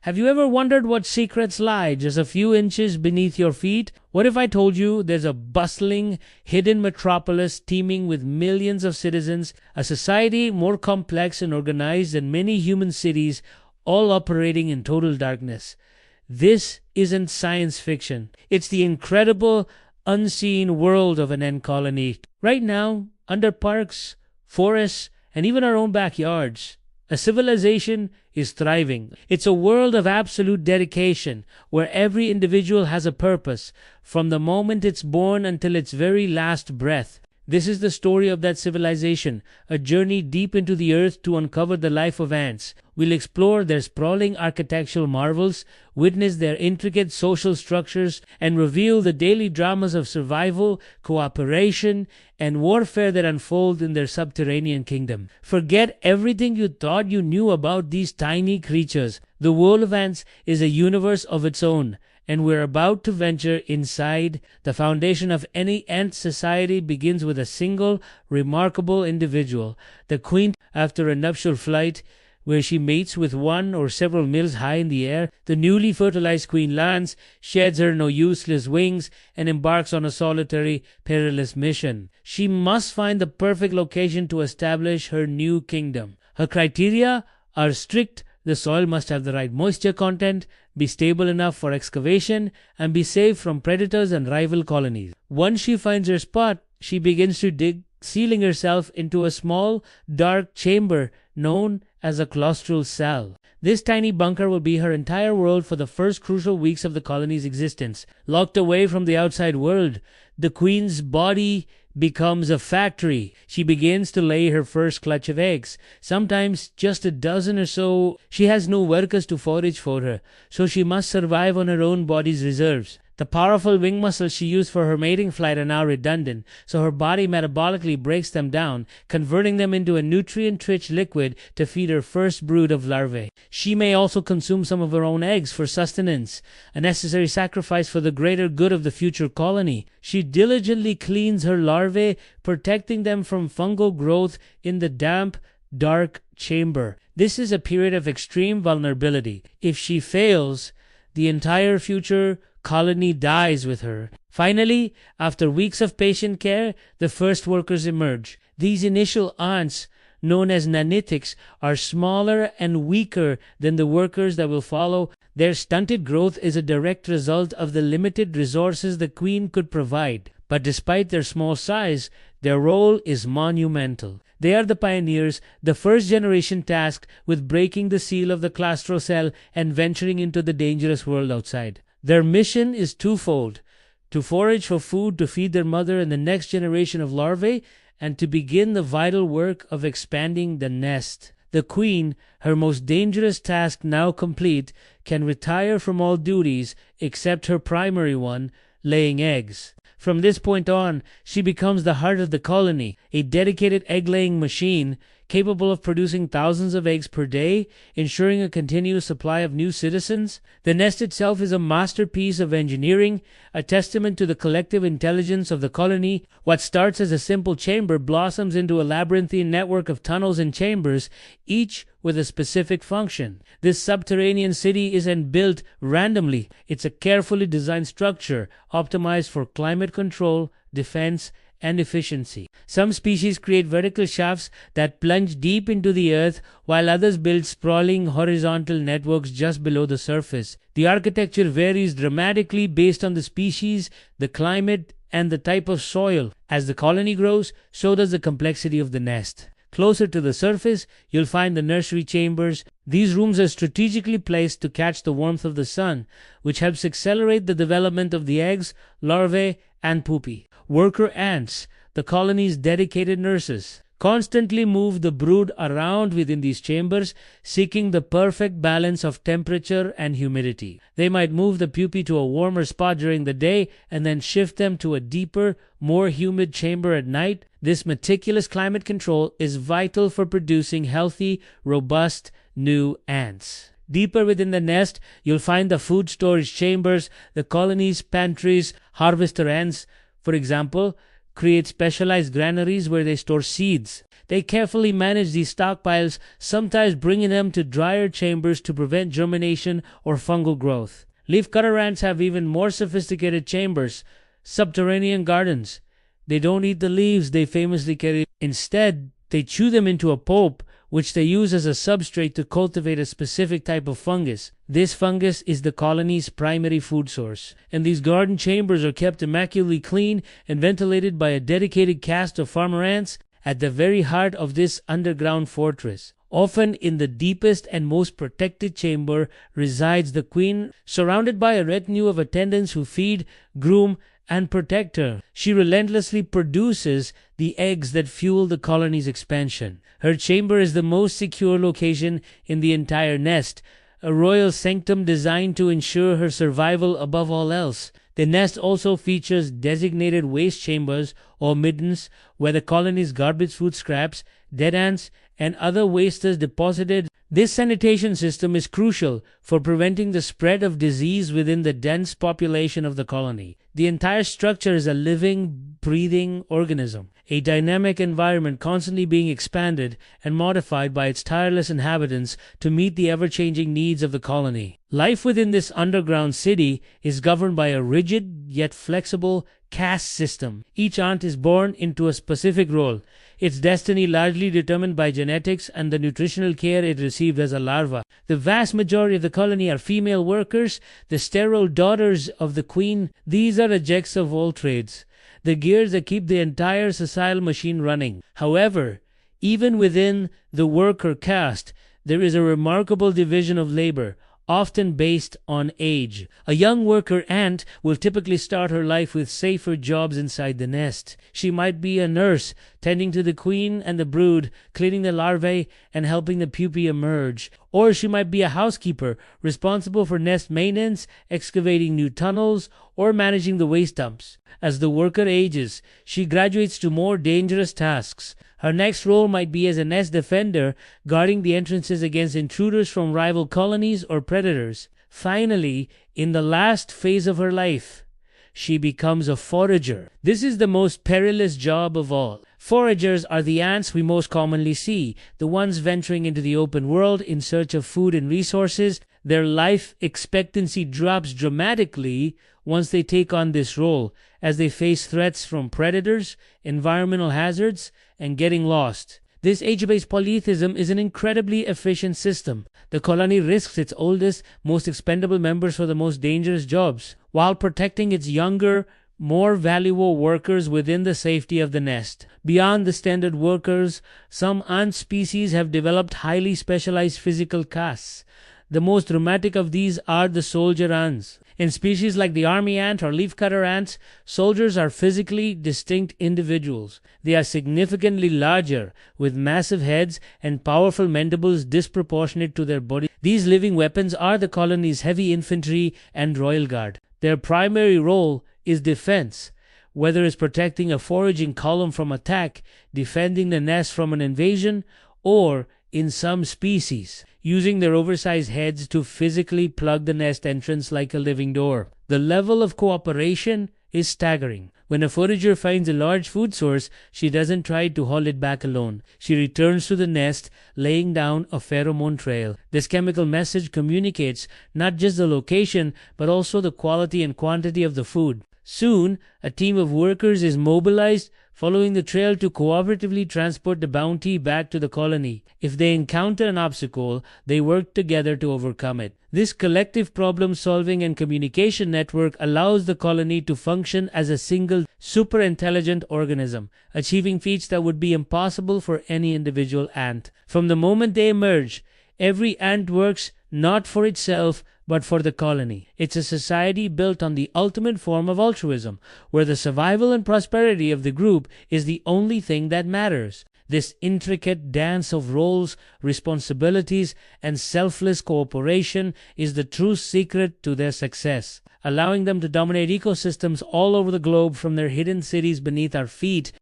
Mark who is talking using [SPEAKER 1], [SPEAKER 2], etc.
[SPEAKER 1] Have you ever wondered what secrets lie just a few inches beneath your feet? What if I told you there's a bustling, hidden metropolis teeming with millions of citizens, a society more complex and organized than many human cities, all operating in total darkness? This isn't science fiction. It's the incredible, unseen world of an ant colony. Right now, under parks, forests, and even our own backyards, a civilization is thriving. It's a world of absolute dedication, where every individual has a purpose, from the moment it's born until its very last breath. This is the story of that civilization, a journey deep into the earth to uncover the life of ants. We'll explore their sprawling architectural marvels, witness their intricate social structures, and reveal the daily dramas of survival, cooperation, and warfare that unfold in their subterranean kingdom. Forget everything you thought you knew about these tiny creatures. The world of ants is a universe of its own, and we're about to venture inside. The foundation of any ant society begins with a single, remarkable individual, the queen. After a nuptial flight, where she mates with one or several males high in the air, the newly fertilized queen lands, sheds her no useless wings, and embarks on a solitary, perilous mission. She must find the perfect location to establish her new kingdom. Her criteria are strict. The soil must have the right moisture content, be stable enough for excavation, and be safe from predators and rival colonies. Once she finds her spot, she begins to dig, sealing herself into a small, dark chamber known as a claustral cell. This tiny bunker will be her entire world for the first crucial weeks of the colony's existence. Locked away from the outside world, the queen's body becomes a factory. She begins to lay her first clutch of eggs, sometimes just a dozen or so. She has no workers to forage for her, so she must survive on her own body's reserves. The powerful wing muscles she used for her mating flight are now redundant, so her body metabolically breaks them down, converting them into a nutrient-rich liquid to feed her first brood of larvae. She may also consume some of her own eggs for sustenance, a necessary sacrifice for the greater good of the future colony. She diligently cleans her larvae, protecting them from fungal growth in the damp, dark chamber. This is a period of extreme vulnerability. If she fails, the entire future colony dies with her. Finally, after weeks of patient care, the first workers emerge. These initial ants, known as nanitics, are smaller and weaker than the workers that will follow. Their stunted growth is a direct result of the limited resources the queen could provide. But despite their small size, their role is monumental. They are the pioneers, the first generation tasked with breaking the seal of the claustral cell and venturing into the dangerous world outside. Their mission is twofold: to forage for food to feed their mother and the next generation of larvae, and to begin the vital work of expanding the nest. The queen, her most dangerous task now complete, can retire from all duties except her primary one, laying eggs. From this point on, she becomes the heart of the colony, a dedicated egg-laying machine capable of producing thousands of eggs per day, ensuring a continuous supply of new citizens. The nest itself is a masterpiece of engineering, a testament to the collective intelligence of the colony. What starts as a simple chamber blossoms into a labyrinthine network of tunnels and chambers, each with a specific function. This subterranean city isn't built randomly. It's a carefully designed structure, optimized for climate control, defense, and efficiency. Some species create vertical shafts that plunge deep into the earth, while others build sprawling horizontal networks just below the surface. The architecture varies dramatically based on the species, the climate, and the type of soil. As the colony grows, so does the complexity of the nest. Closer to the surface, you'll find the nursery chambers. These rooms are strategically placed to catch the warmth of the sun, which helps accelerate the development of the eggs, larvae, and pupae. Worker ants, the colony's dedicated nurses, constantly move the brood around within these chambers, seeking the perfect balance of temperature and humidity. They might move the pupae to a warmer spot during the day and then shift them to a deeper, more humid chamber at night. This meticulous climate control is vital for producing healthy, robust, new ants. Deeper within the nest, you'll find the food storage chambers, the colony's pantries. Harvester ants, for example, create specialized granaries where they store seeds. They carefully manage these stockpiles, sometimes bringing them to drier chambers to prevent germination or fungal growth. Leafcutter ants have even more sophisticated chambers, subterranean gardens. They don't eat the leaves they famously carry. Instead, they chew them into a pulp, which they use as a substrate to cultivate a specific type of fungus. This fungus is the colony's primary food source, and these garden chambers are kept immaculately clean and ventilated by a dedicated caste of farmer ants at the very heart of this underground fortress. Often in the deepest and most protected chamber resides the queen, surrounded by a retinue of attendants who feed, groom, and protect her. She relentlessly produces the eggs that fuel the colony's expansion. Her chamber is the most secure location in the entire nest, a royal sanctum designed to ensure her survival above all else. The nest also features designated waste chambers or middens where the colony's garbage food scraps, dead ants, and other waste is deposited. This sanitation system is crucial for preventing the spread of disease within the dense population of the colony. The entire structure is a living, breathing organism, a dynamic environment constantly being expanded and modified by its tireless inhabitants to meet the ever-changing needs of the colony. Life within this underground city is governed by a rigid yet flexible caste system. Each ant is born into a specific role, its destiny largely determined by genetics and the nutritional care it received as a larva. The vast majority of the colony are female workers, the sterile daughters of the queen. These are the jacks of all trades, the gears that keep the entire societal machine running. However, even within the worker caste, there is a remarkable division of labor, often based on age. A young worker ant will typically start her life with safer jobs inside the nest. She might be a nurse, tending to the queen and the brood, cleaning the larvae and helping the pupae emerge. Or she might be a housekeeper, responsible for nest maintenance, excavating new tunnels, or managing the waste dumps. As the worker ages, she graduates to more dangerous tasks. Her next role might be as a nest defender, guarding the entrances against intruders from rival colonies or predators. Finally, in the last phase of her life, she becomes a forager. This is the most perilous job of all. Foragers are the ants we most commonly see, the ones venturing into the open world in search of food and resources. Their life expectancy drops dramatically once they take on this role, as they face threats from predators, environmental hazards, and getting lost. This age-based polytheism is an incredibly efficient system. The colony risks its oldest, most expendable members for the most dangerous jobs, while protecting its younger, more valuable workers within the safety of the nest. Beyond the standard workers, some ant species have developed highly specialized physical castes. The most dramatic of these are the soldier ants. In species like the army ant or leafcutter ants, soldiers are physically distinct individuals. They are significantly larger, with massive heads and powerful mandibles disproportionate to their body. These living weapons are the colony's heavy infantry and royal guard. Their primary role is defense, whether it's protecting a foraging column from attack, defending the nest from an invasion, or, in some species, using their oversized heads to physically plug the nest entrance like a living door. The level of cooperation is staggering. When a forager finds a large food source, she doesn't try to haul it back alone. She returns to the nest, laying down a pheromone trail. This chemical message communicates not just the location, but also the quality and quantity of the food. Soon, a team of workers is mobilized, following the trail to cooperatively transport the bounty back to the colony. If they encounter an obstacle, they work together to overcome it. This collective problem-solving and communication network allows the colony to function as a single, super-intelligent organism, achieving feats that would be impossible for any individual ant. From the moment they emerge, every ant works not for itself, but for the colony. It's a society built on the ultimate form of altruism, where the survival and prosperity of the group is the only thing that matters. This intricate dance of roles, responsibilities, and selfless cooperation is the true secret to their success, allowing them to dominate ecosystems all over the globe from their hidden cities beneath our feet